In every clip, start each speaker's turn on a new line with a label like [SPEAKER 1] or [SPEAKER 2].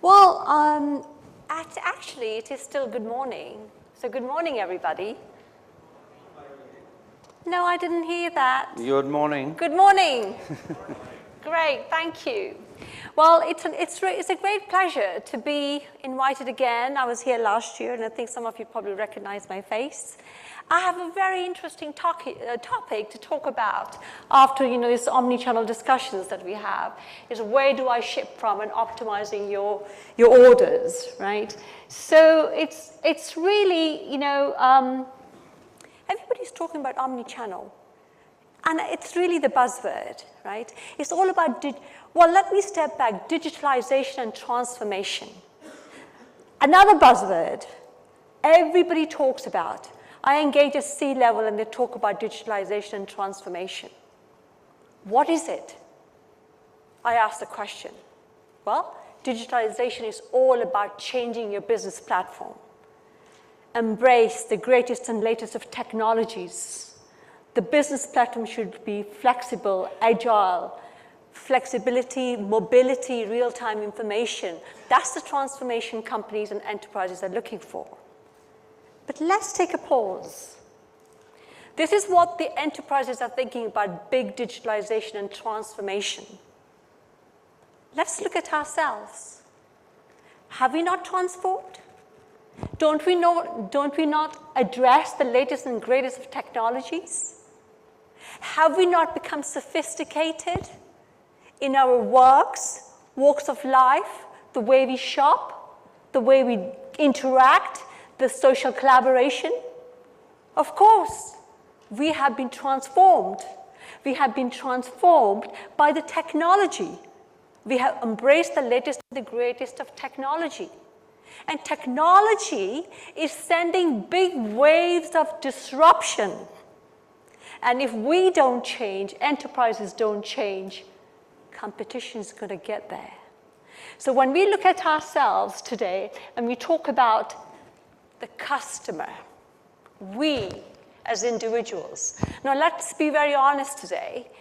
[SPEAKER 1] Well, actually, it is still good morning. So good morning, everybody. No, I didn't hear that.
[SPEAKER 2] Good morning.
[SPEAKER 1] Good morning. Great, thank you. Well, it's a great pleasure to be invited again. I was here last year, and I think some of you probably recognize my face. I have a very interesting topic to talk about after this omni-channel discussions that we have. Is where do I ship from and optimizing your orders, right? So it's really everybody's talking about omni-channel. And it's really the buzzword, right? It's all about, well, let me step back, digitalization and transformation. Another buzzword everybody talks about. I engage at C-level and they talk about digitalization and transformation. What is it? I ask the question. Well, digitalization is all about changing your business platform. Embrace the greatest and latest of technologies. The business platform should be flexible, agile, flexibility, mobility, real-time information. That's the transformation companies and enterprises are looking for. But let's take a pause. This is what the enterprises are thinking about big digitalization and transformation. Let's look at ourselves. Have we not transformed? Don't we not address the latest and greatest of technologies? Have we not become sophisticated in our walks of life, the way we shop, the way we interact, the social collaboration? Of course, we have been transformed. We have been transformed by the technology. We have embraced the latest and the greatest of technology. And technology is sending big waves of disruption. And if we don't change, enterprises don't change, competition is going to get there. So when we look at ourselves today and we talk about the customer, we as individuals. Now let's be very honest today.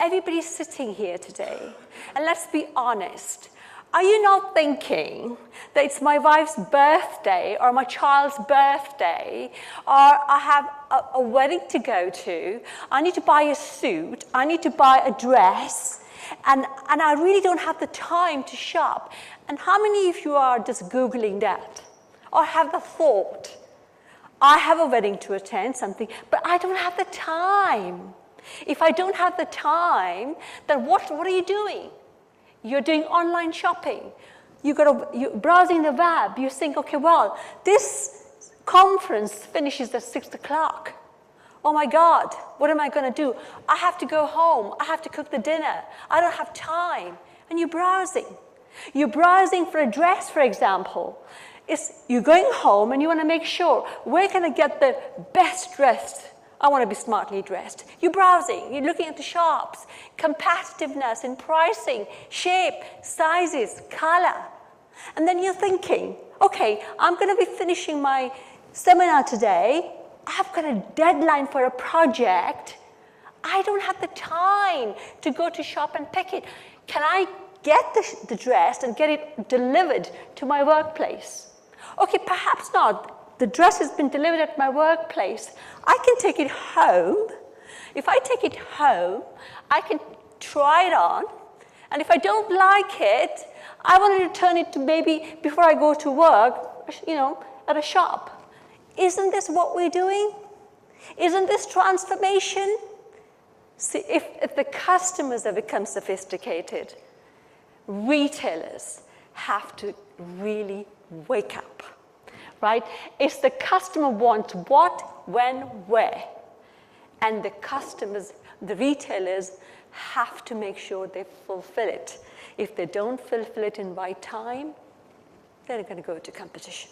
[SPEAKER 1] Everybody's sitting here today, and let's be honest. Are you not thinking that it's my wife's birthday or my child's birthday, or I have a wedding to go to, I need to buy a suit, I need to buy a dress, and I really don't have the time to shop? And how many of you are just Googling that? Or have the thought, I have a wedding to attend, something, but I don't have the time. If I don't have the time, then what are you doing? You're doing online shopping. You're browsing the web. You think, okay, well, this conference finishes at 6 o'clock. Oh my God, what am I going to do? I have to go home. I have to cook the dinner. I don't have time. And you're browsing. You're browsing for a dress, for example. You're going home and you want to make sure, where can I get the best dress? I want to be smartly dressed. You're browsing, you're looking at the shops, competitiveness in pricing, shape, sizes, color. And then you're thinking, okay, I'm going to be finishing my seminar today. I've got a deadline for a project. I don't have the time to go to shop and pick it. Can I get the dress and get it delivered to my workplace? Okay, perhaps not. The dress has been delivered at my workplace. I can take it home. If I take it home, I can try it on. And if I don't like it, I want to return it to maybe before I go to work, at a shop. Isn't this what we're doing? Isn't this transformation? See, if the customers have become sophisticated, retailers have to really wake up. Right? It's the customer wants what, when, where. And the retailers have to make sure they fulfill it. If they don't fulfill it in right time, they're going to go to competition.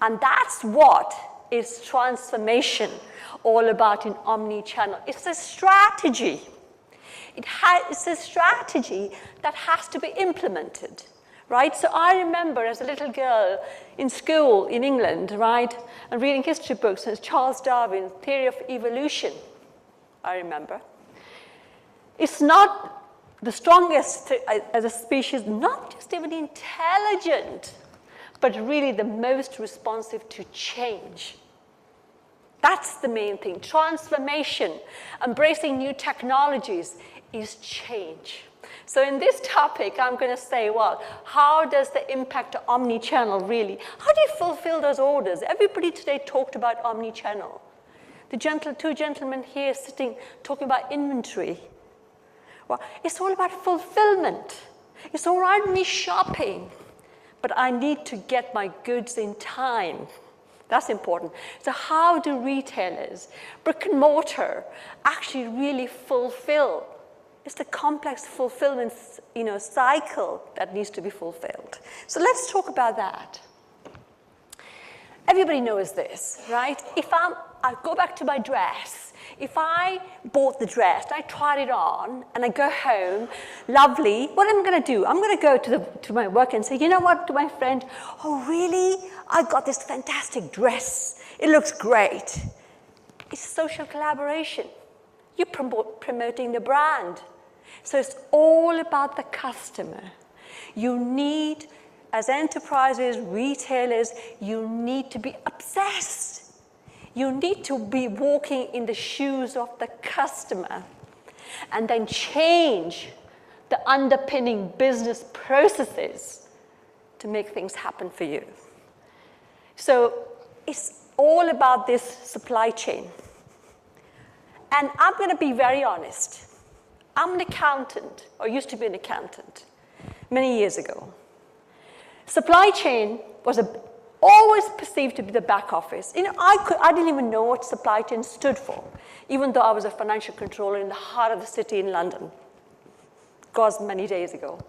[SPEAKER 1] And that's what is transformation all about in omni-channel. It's a strategy. It's a strategy that has to be implemented. Right? So I remember as a little girl in school in England, right, and reading history books, and Charles Darwin's Theory of Evolution, I remember. It's not the strongest as a species, not just even intelligent, but really the most responsive to change. That's the main thing. Transformation, embracing new technologies is change. So in this topic, I'm going to say, well, how does the impact of omni-channel really, how do you fulfill those orders? Everybody today talked about omni-channel. The two gentlemen here sitting talking about inventory. Well, it's all about fulfillment. It's all right me shopping, but I need to get my goods in time. That's important. So how do retailers, brick and mortar, actually really fulfill? It's the complex fulfillment, cycle that needs to be fulfilled. So let's talk about that. Everybody knows this, right? I go back to my dress. If I bought the dress, I tried it on, and I go home, lovely, what am I going to do? I'm going to go to my work and say, you know what, to my friend, oh, really? I got this fantastic dress. It looks great. It's social collaboration. You're promoting the brand. So it's all about the customer. You need, as enterprises, retailers, you need to be obsessed. You need to be walking in the shoes of the customer and then change the underpinning business processes to make things happen for you. So it's all about this supply chain. And I'm going to be very honest. I'm an accountant, or used to be an accountant, many years ago. Supply chain was always perceived to be the back office. I didn't even know what supply chain stood for, even though I was a financial controller in the heart of the city in London. Was many days ago.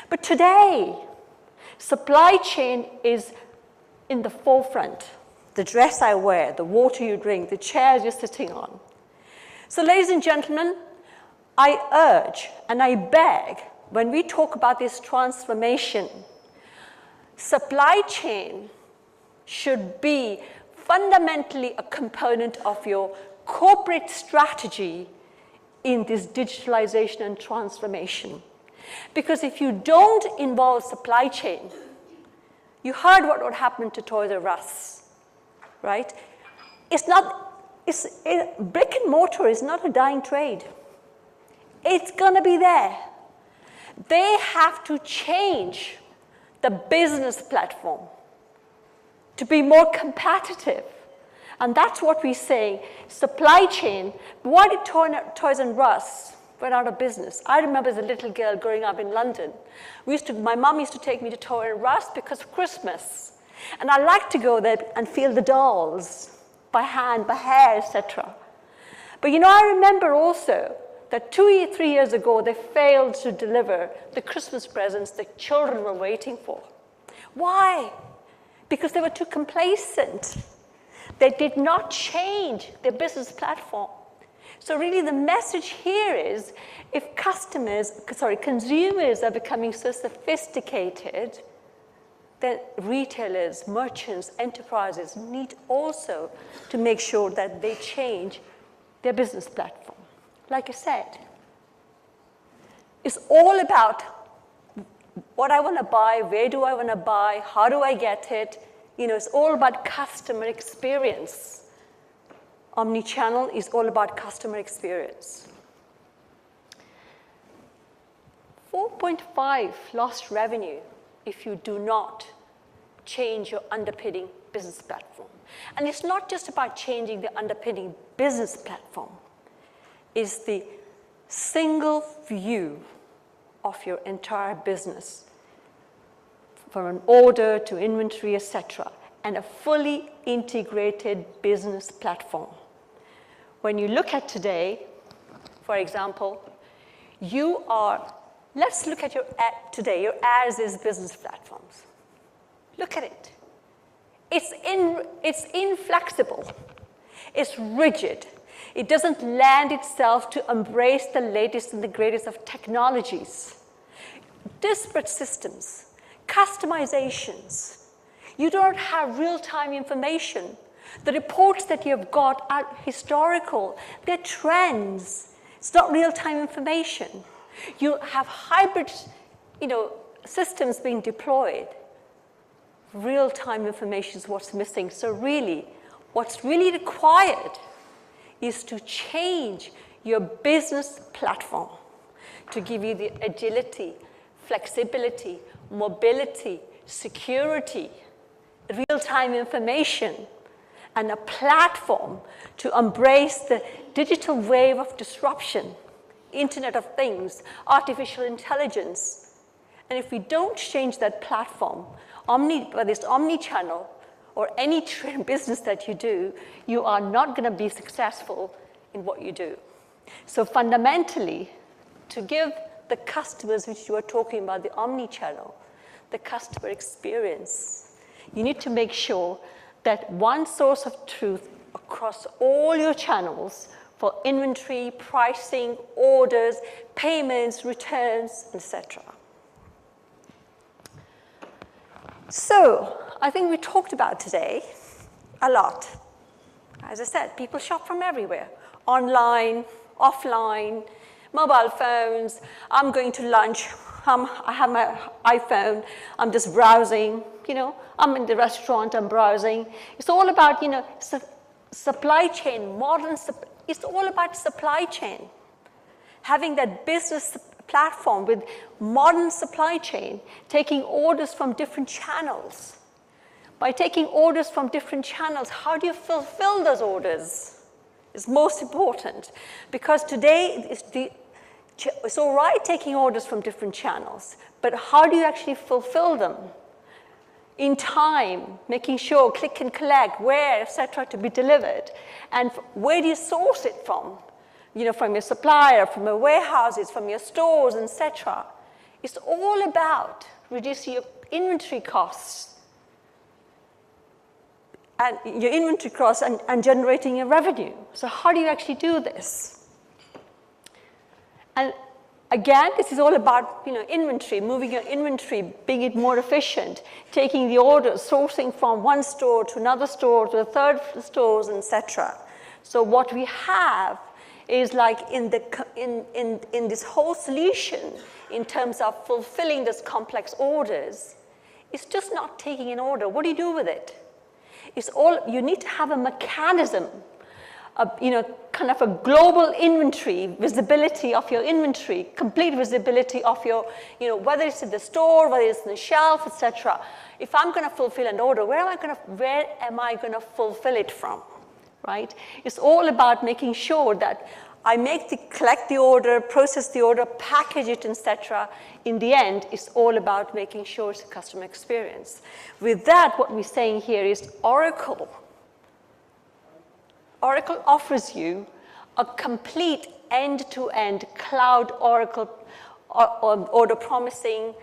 [SPEAKER 1] But today, supply chain is in the forefront. The dress I wear, the water you drink, the chairs you're sitting on. So ladies and gentlemen, I urge and I beg, when we talk about this transformation, supply chain should be fundamentally a component of your corporate strategy in this digitalization and transformation. Because if you don't involve supply chain, you heard what would happen to Toys R Us, right? Brick and mortar is not a dying trade. It's going to be there. They have to change the business platform to be more competitive. And that's what we say, supply chain. Why did Toys R Us went out of business? I remember as a little girl growing up in London, my mum used to take me to Toys R Us because of Christmas. And I liked to go there and feel the dolls by hand, by hair, etc. But I remember also that 2 or 3 years ago, they failed to deliver the Christmas presents the children were waiting for. Why? Because they were too complacent. They did not change their business platform. So really the message here is, if consumers are becoming so sophisticated, then retailers, merchants, enterprises need also to make sure that they change their business platform. Like I said, it's all about what I want to buy, where do I want to buy, how do I get it? It's all about customer experience. Omnichannel is all about customer experience. 4.5 lost revenue if you do not change your underpinning business platform. And it's not just about changing the underpinning business platform. It's the single view of your entire business, from an order to inventory, etc., and a fully integrated business platform. When you look at today, for example, let's look at your as-is business platforms. Look at it. It's inflexible. It's rigid. It doesn't lend itself to embrace the latest and the greatest of technologies. Disparate systems, customizations. You don't have real-time information. The reports that you've got are historical. They're trends. It's not real-time information. You have hybrid, systems being deployed. Real-time information is what's missing. So really, what's really required is to change your business platform to give you the agility, flexibility, mobility, security, real-time information, and a platform to embrace the digital wave of disruption, Internet of Things, artificial intelligence. And if we don't change that platform, whether it's omni-channel or any business that you do, you are not going to be successful in what you do. So fundamentally, to give the customers, which you are talking about, the omni-channel, the customer experience, you need to make sure that one source of truth across all your channels for inventory, pricing, orders, payments, returns, etc. So I think we talked about today a lot. As I said, people shop from everywhere, online, offline, mobile phones. I'm going to lunch. I have my iPhone. I'm just browsing. I'm in the restaurant. I'm browsing. It's all about, supply chain, it's all about supply chain. Having that business platform with modern supply chain, taking orders from different channels. By taking orders from different channels, how do you fulfill those orders? Is most important, because today it's all right taking orders from different channels, but how do you actually fulfill them in time, making sure click and collect, where, etc., to be delivered, and where do you source it from? From your supplier, from your warehouses, from your stores, etc. It's all about reducing your inventory costs and generating your revenue. So how do you actually do this? And again, this is all about inventory, moving your inventory, being it more efficient, taking the orders, sourcing from one store to another store to a third stores, etc. So what we have is like in this whole solution in terms of fulfilling those complex orders, it's just not taking an order. What do you do with it? You need to have a mechanism, kind of a global inventory, visibility of your inventory, complete visibility of your, whether it's in the store, whether it's on the shelf, etc. If I'm going to fulfill an order, where am I going to fulfill it from, right? It's all about making sure that I collect the order, process the order, package it, etc. In the end, it's all about making sure it's a customer experience. With that, what we're saying here is Oracle offers you a complete end-to-end cloud Oracle order promising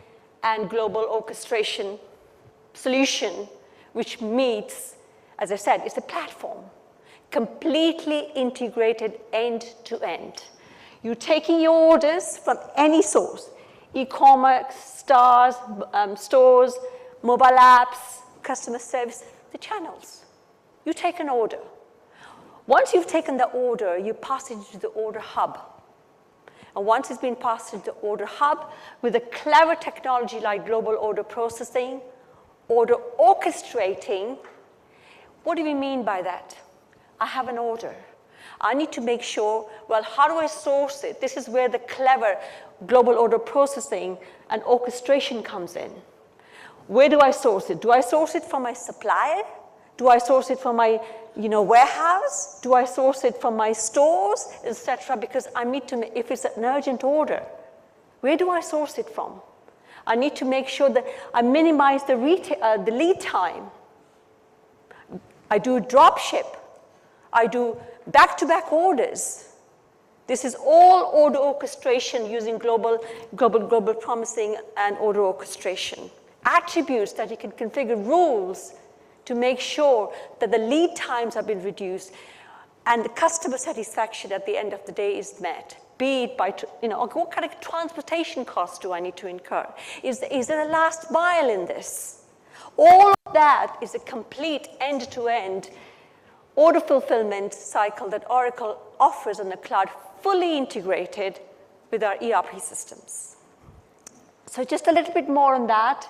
[SPEAKER 1] and global orchestration solution, which meets, as I said, it's a platform, completely integrated end-to-end. You're taking your orders from any source, e-commerce, stores, mobile apps, customer service, the channels. You take an order. Once you've taken the order, you pass it into the order hub. And once it's been passed into the order hub, with a clever technology like global order processing, order orchestrating, what do we mean by that? I have an order. I need to make sure, well, how do I source it? This is where the clever global order processing and orchestration comes in. Where do I source it? Do I source it from my supplier? Do I source it from my warehouse? Do I source it from my stores, etc.? Because I need to, if it's an urgent order, where do I source it from? I need to make sure that I minimize the lead time. I do drop ship. I do back-to-back orders. This is all order orchestration using global promising and order orchestration. Attributes that you can configure, rules to make sure that the lead times have been reduced and the customer satisfaction at the end of the day is met. Be it by, what kind of transportation costs do I need to incur? Is there a last mile in this? All of that is a complete end-to-end order fulfillment cycle that Oracle offers on the cloud, fully integrated with our ERP systems. So just a little bit more on that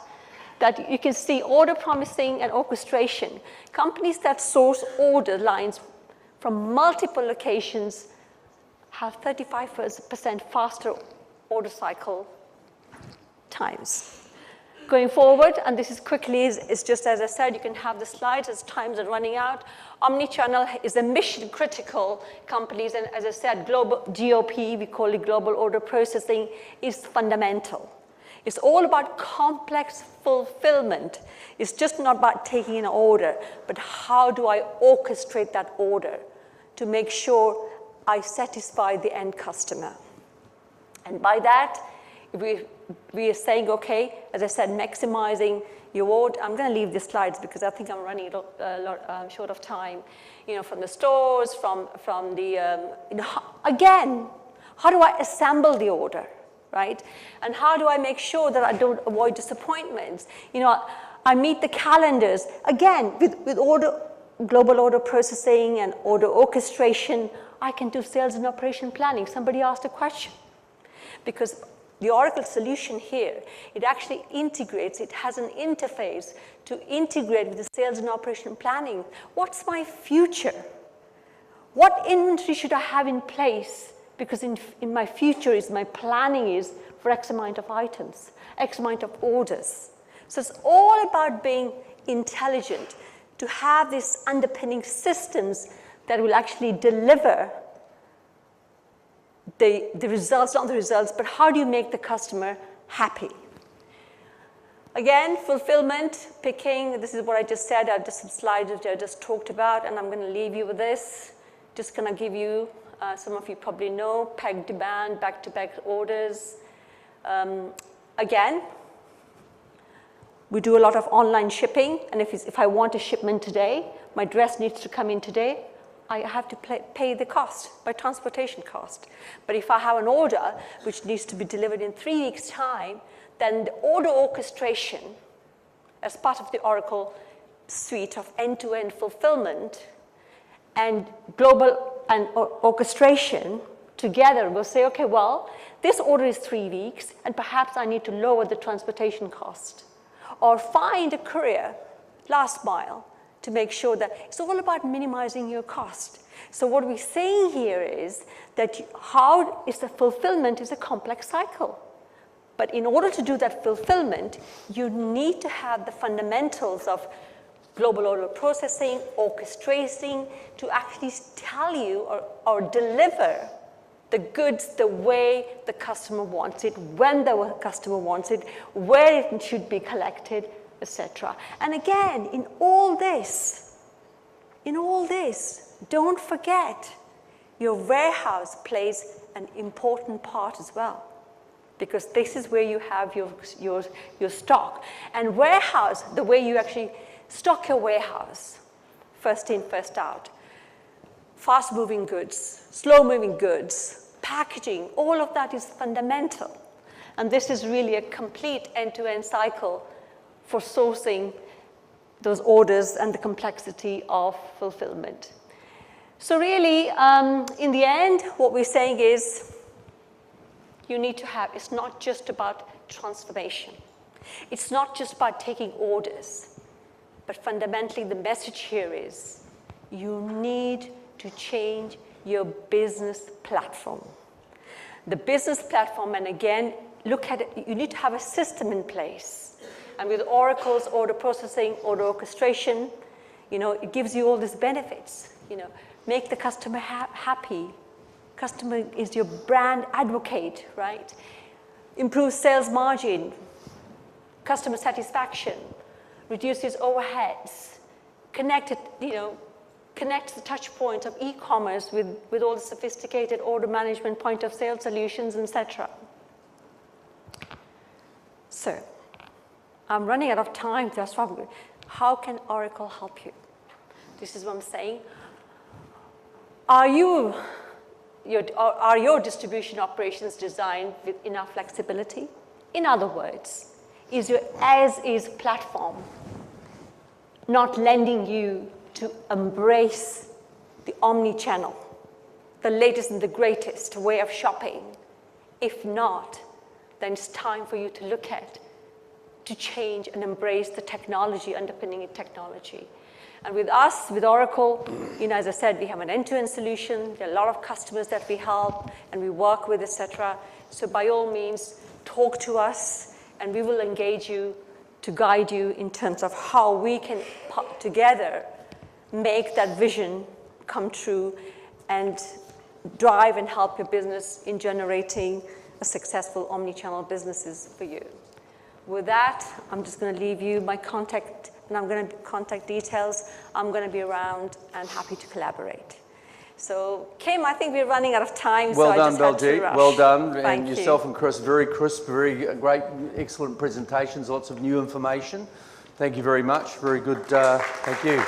[SPEAKER 1] you can see order promising and orchestration. Companies that source order lines from multiple locations have 35% faster order cycle times. Going forward, and this is quickly, is just as I said, you can have the slides as times are running out. Omnichannel is a mission critical companies, and as I said, global GOP, we call it global order processing, is fundamental. It's all about complex fulfillment. It's just not about taking an order, but how do I orchestrate that order to make sure I satisfy the end customer. And by that, we are saying, okay, as I said, maximizing your order. I'm going to leave the slides because I think I'm running short of time. From the stores, from the, again, how do I assemble the order, right? And how do I make sure that I don't avoid disappointments? I meet the calendars, again, with global order processing and order orchestration. I can do sales and operation planning. Somebody asked a question. Because the Oracle solution here, it actually integrates, it has an interface to integrate with the sales and operation planning. What's my future? What inventory should I have in place? Because in my future my planning is for X amount of items, X amount of orders. So it's all about being intelligent to have these underpinning systems that will actually deliver the results, not the results, but how do you make the customer happy? Again, fulfillment, picking, this is what I just said, just some slides which I just talked about, and I'm going to leave you with this. Just going to give you, some of you probably know, peg demand, back-to-back orders. Again, we do a lot of online shipping, and if I want a shipment today, my dress needs to come in today, I have to pay the cost, by transportation cost. But if I have an order which needs to be delivered in 3 weeks' time, then the order orchestration, as part of the Oracle suite of end-to-end fulfillment and global and orchestration together will say, okay, well, this order is 3 weeks, and perhaps I need to lower the transportation cost. Or find a courier, last mile, to make sure that it's all about minimizing your cost. So what we're saying here is that how is the fulfillment is a complex cycle. But in order to do that fulfillment, you need to have the fundamentals of global order processing, orchestrating, to actually tell you or deliver the goods the way the customer wants it, when the customer wants it, where it should be collected, etc. And again, in all this, don't forget your warehouse plays an important part as well, because this is where you have your stock. And warehouse, the way you actually stock your warehouse, first in, first out, fast-moving goods, slow-moving goods, packaging, all of that is fundamental. And this is really a complete end-to-end cycle for sourcing those orders and the complexity of fulfillment. So really, in the end, what we're saying is you need to have, it's not just about transformation. It's not just about taking orders, but fundamentally the message here is you need to change your business platform. The business platform, and again, look at it, you need to have a system in place. And with Oracle's order processing, order orchestration, it gives you all these benefits. Make the customer happy. Customer is your brand advocate, right? Improves sales margin, customer satisfaction, reduces overheads, connects the touch points of e-commerce with all the sophisticated order management, point of sale solutions, etc. So, I'm running out of time, that's probably. How can Oracle help you? This is what I'm saying. Are your distribution operations designed with enough flexibility? In other words, is your as-is platform not lending you to embrace the omni-channel, the latest and the greatest way of shopping If not, then it's time for you to look at, to change and embrace the technology, underpinning technology. And with us, with Oracle, as I said, we have an end-to-end solution. There are a lot of customers that we help and we work with, etc. So by all means, talk to us, and we will engage you to guide you in terms of how we can together make that vision come true and drive and help your business in generating a successful omni-channel businesses for you. With that, I'm just going to leave you my contact, and I'm going to contact details. I'm going to be around and happy to collaborate. So, Kim, I think we're running out of time.
[SPEAKER 2] Well
[SPEAKER 1] so
[SPEAKER 2] done,
[SPEAKER 1] I just had to
[SPEAKER 2] Baljeet.
[SPEAKER 1] rush.
[SPEAKER 2] Well done.
[SPEAKER 1] Thank
[SPEAKER 2] and
[SPEAKER 1] you.
[SPEAKER 2] Yourself and Chris, very crisp, very great, excellent presentations, lots of new information. Thank you very much. Very good. Thank you.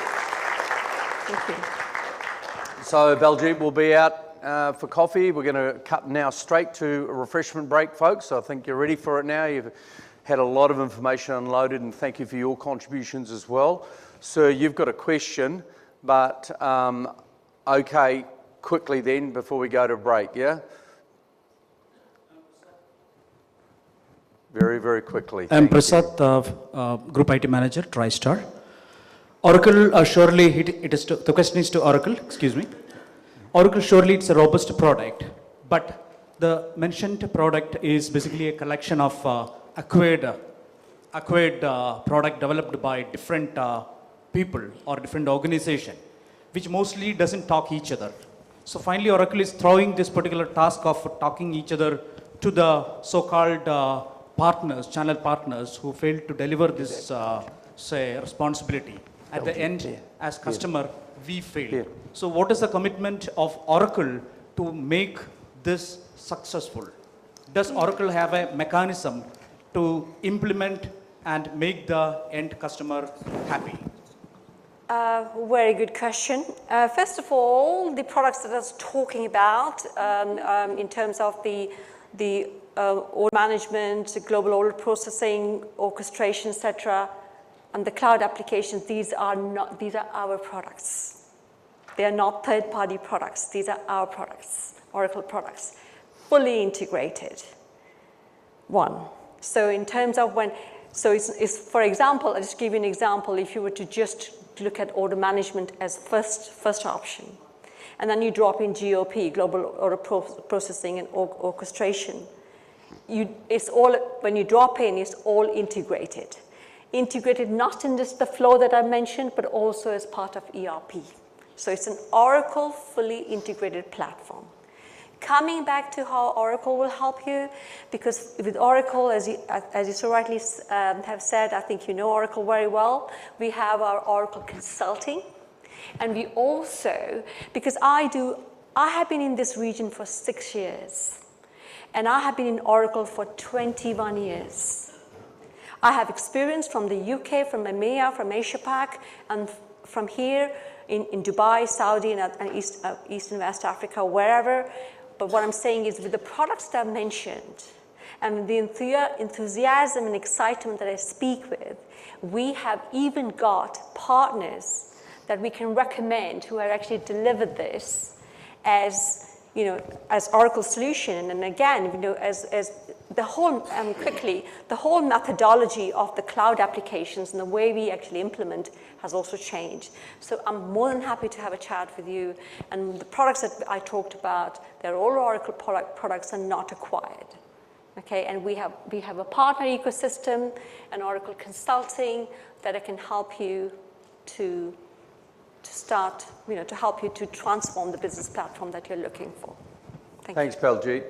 [SPEAKER 1] Thank you.
[SPEAKER 2] So, Baljeet will be out for coffee. We're going to cut now straight to a refreshment break, folks. So I think you're ready for it now. You've had a lot of information unloaded, and thank you for your contributions as well. Sir, you've got a question, but okay, quickly then before we go to break, yeah? Very, very quickly.
[SPEAKER 3] I'm Prasad, Group IT Manager, TriStar. Oracle, surely the question is to Oracle, excuse me. Oracle, surely it's a robust product, but the mentioned product is basically a collection of acquired product developed by different people or different organization, which mostly doesn't talk each other. So finally, Oracle is throwing this particular task of talking each other to the so-called partners, channel partners, who failed to deliver this, say, responsibility. At the end, as customer, we fail. So what is the commitment of Oracle to make this successful? Does Oracle have a mechanism to implement and make the end customer happy?
[SPEAKER 1] Very good question. First of all, the products that I was talking about in terms of the order management, global order processing, orchestration, etc., and the cloud applications, these are our products. They are not third-party products. These are our products, Oracle products, fully integrated. One. So in terms of it's for example, I'll just give you an example. If you were to just look at order management as first option, and then you drop in GOP, global order processing and orchestration, it's all, when you drop in, it's all integrated. Integrated not in just the flow that I mentioned, but also as part of ERP. So it's an Oracle fully integrated platform. Coming back to how Oracle will help you, because with Oracle, as you so rightly have said, I think you know Oracle very well. We have our Oracle Consulting, and we also, because I have been in this region for 6 years, and I have been in Oracle for 21 years. I have experience from the UK, from EMEA, from Asia Pac, and from here in Dubai, Saudi, and East and West Africa, wherever. But what I'm saying is, with the products that I've mentioned and the enthusiasm and excitement that I speak with, we have even got partners that we can recommend who have actually delivered this as Oracle solution. And again, as the whole, the whole methodology of the cloud applications and the way we actually implement has also changed. So I'm more than happy to have a chat with you. And the products that I talked about, they're all Oracle products and not acquired. Okay, and we have a partner ecosystem and Oracle Consulting that can help you to start, to help you to transform the business platform that you're looking for.
[SPEAKER 2] Thanks, Baljeet.